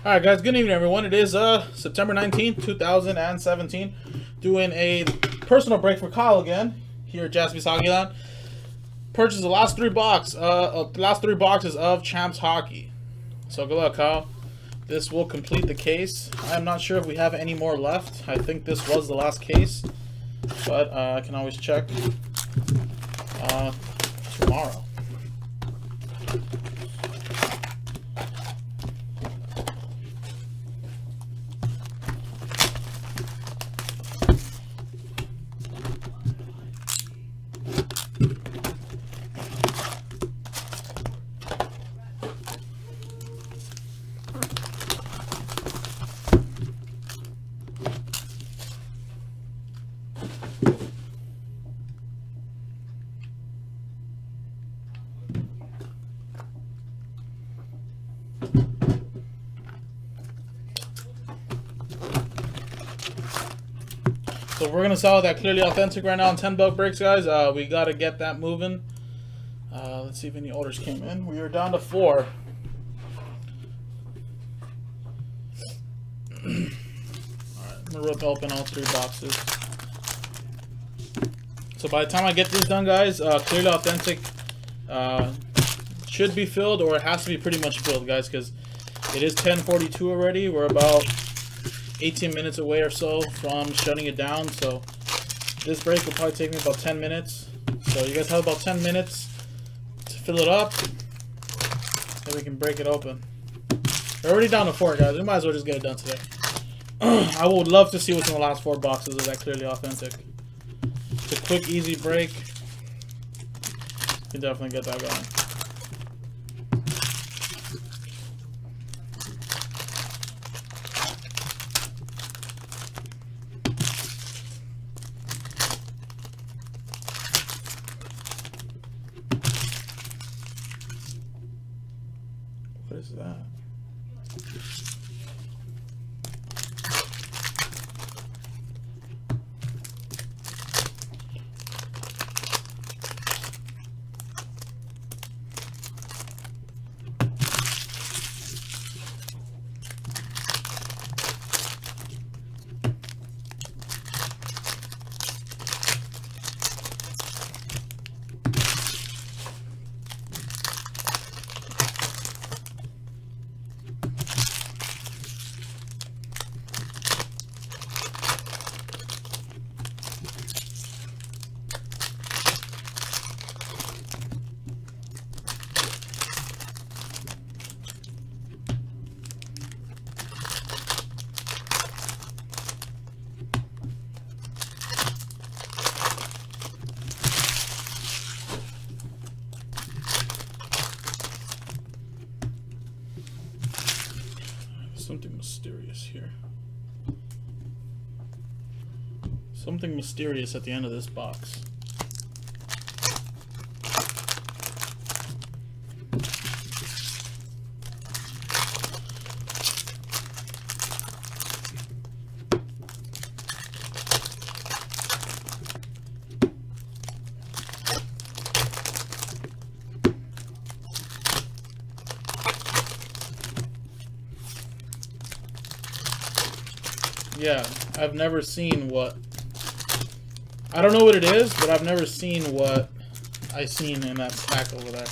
Alright guys, good evening everyone. It is September 19th, 2017. Doing a personal break for Kyle again, here at Jaspy's HobbyLand. Purchased the last three boxes of Champs Hockey. So good luck, Kyle. This will complete the case. I'm not sure if we have any more left. I think this was the last case, but I can always check tomorrow. So we're gonna sell that clearly authentic right now on 10 buck breaks, guys. We gotta get that moving. Let's see if any orders came in. We are down to 4. Alright, I'm gonna rip open all 3 boxes. So by the time I get this done, guys, clearly authentic should be filled, or it has to be pretty much filled, guys, because it is 10:42 already. We're about 18 minutes away or so from shutting it down, so this break will probably take me about 10 minutes. So you guys have about 10 minutes to fill it up, then we can break it open. We're already down to 4, guys. We might as well just get it done today. I would love to see what's in the last 4 boxes of that clearly authentic. It's a quick, easy break. You can definitely get that going. What is that? Something mysterious here. Something mysterious at the end of this box. Yeah, I've never seen what... I don't know what it is, but I've never seen what I seen in that stack over there.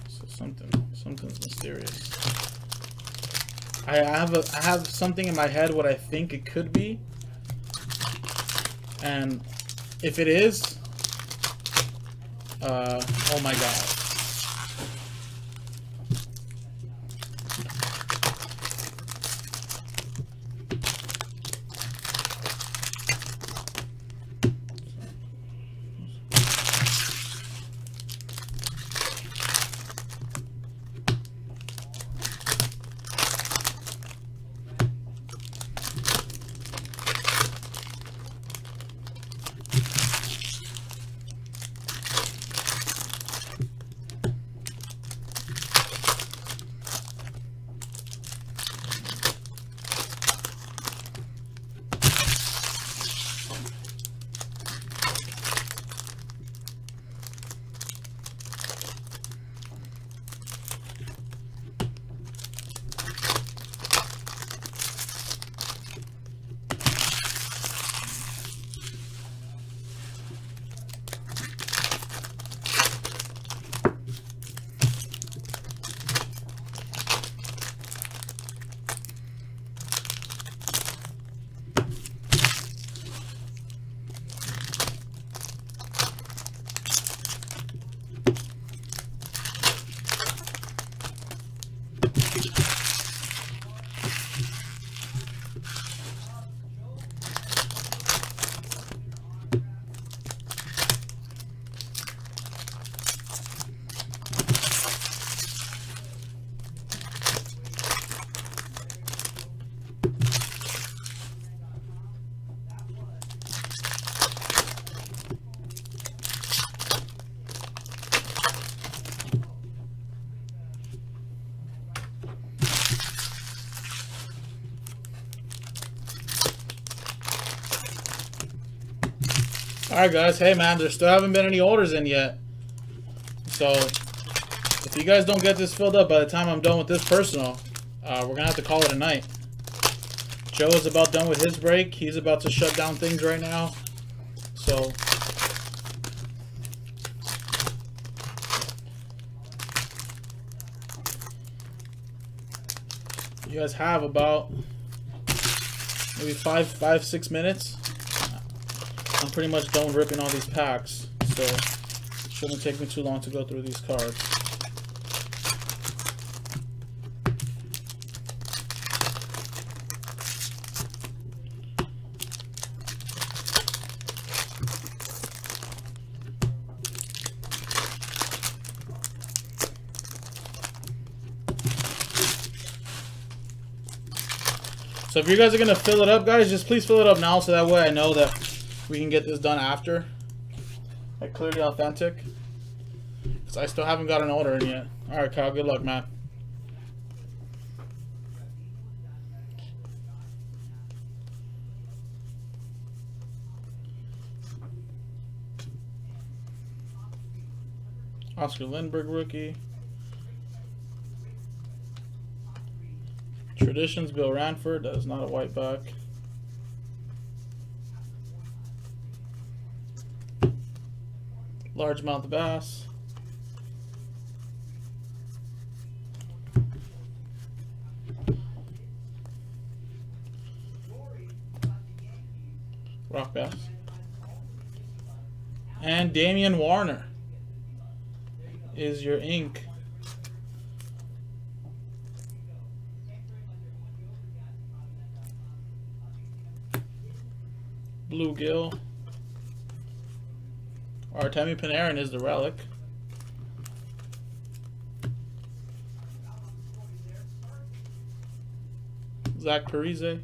So something's mysterious. I have something in my head what I think it could be, and if it is, oh my god. Alright guys, hey man, there still haven't been any orders in yet. So, if you guys don't get this filled up by the time I'm done with this personal, we're going to have to call it a night. Joe is about done with his break. He's about to shut down things right now. So, you guys have about maybe 6 minutes. I'm pretty much done ripping all these packs, so it shouldn't take me too long to go through these cards. So if you guys are going to fill it up, guys, just please fill it up now so that way I know that we can get this done after. Like, clearly authentic. Because I still haven't got an order in yet. Alright, Kyle, good luck, man. Oscar Lindbergh rookie. Traditions, Bill Ranford. That is not a white back. Largemouth bass. Rock bass. And Damian Warner is your ink. Bluegill. Artemi Panarin is the relic. Zach Parise.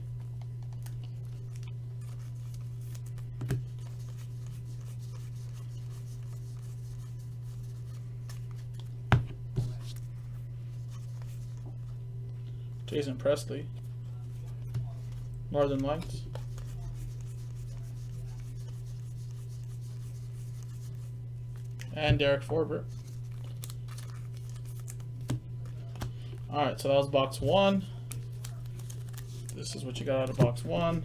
Jason Presley. Northern Lights. And Derek Forbert. Alright, so that was box 1. This is what you got out of box 1.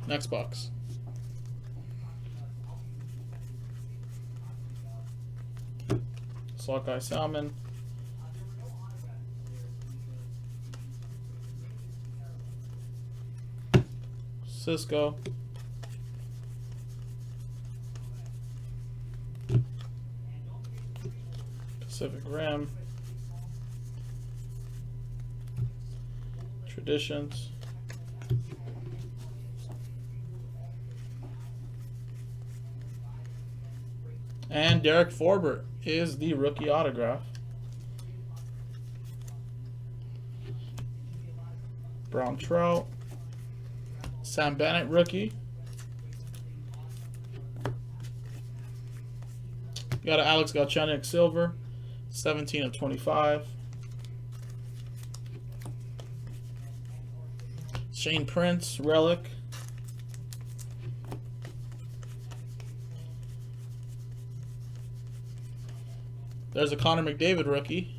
Next box. Sockeye Salmon. Cisco. Pacific Rim. Traditions. And Derek Forbert is the rookie autograph. Brown Trout. Sam Bennett rookie. Got an Alex Galchenyuk silver. 17 of 25. Shane Prince relic. There's a Connor McDavid rookie.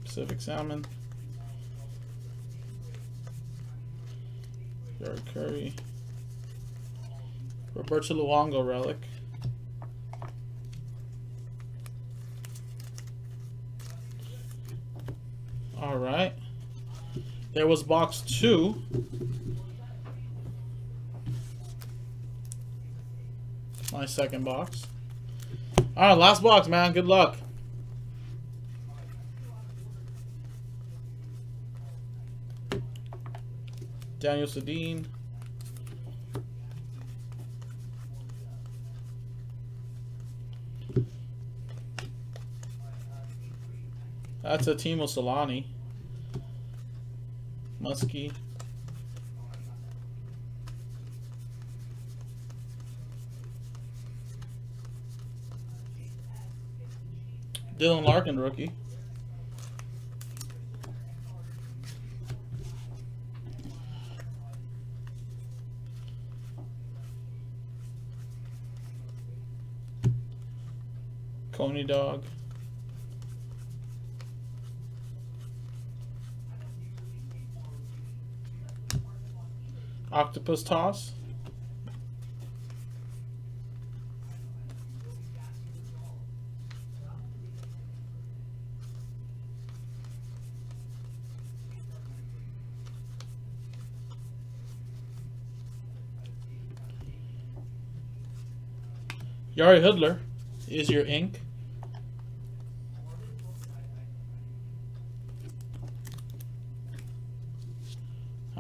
Pacific Salmon. Gary Curry. Roberto Luongo relic. Alright. There was box 2. My second box. Alright, last box, man. Good luck. Daniel Sedin. That's a Timo Solani. Muskie. Dylan Larkin rookie. Coney Dog. Octopus Toss. Yari Hoodler is your ink.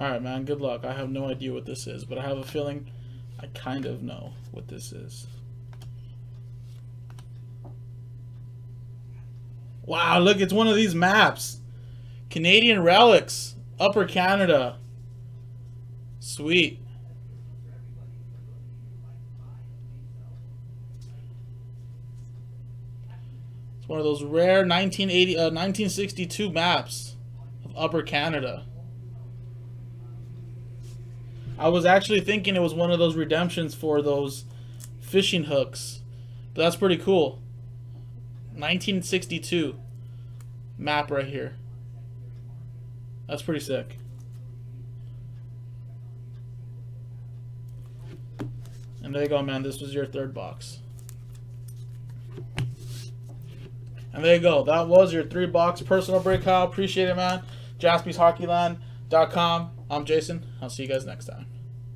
Alright, man, good luck. I have no idea what this is, but I have a feeling I kind of know what this is. Wow, look, it's one of these maps. Canadian Relics, Upper Canada. Sweet. It's one of those rare 1962 maps of Upper Canada. I was actually thinking it was one of those redemptions for those fishing hooks. But that's pretty cool. 1962 map right here. That's pretty sick. And there you go, man. This was your third box. And there you go. That was your 3-box personal break, Kyle. Appreciate it, man. JaspysHockeyLand.com. I'm Jason. I'll see you guys next time.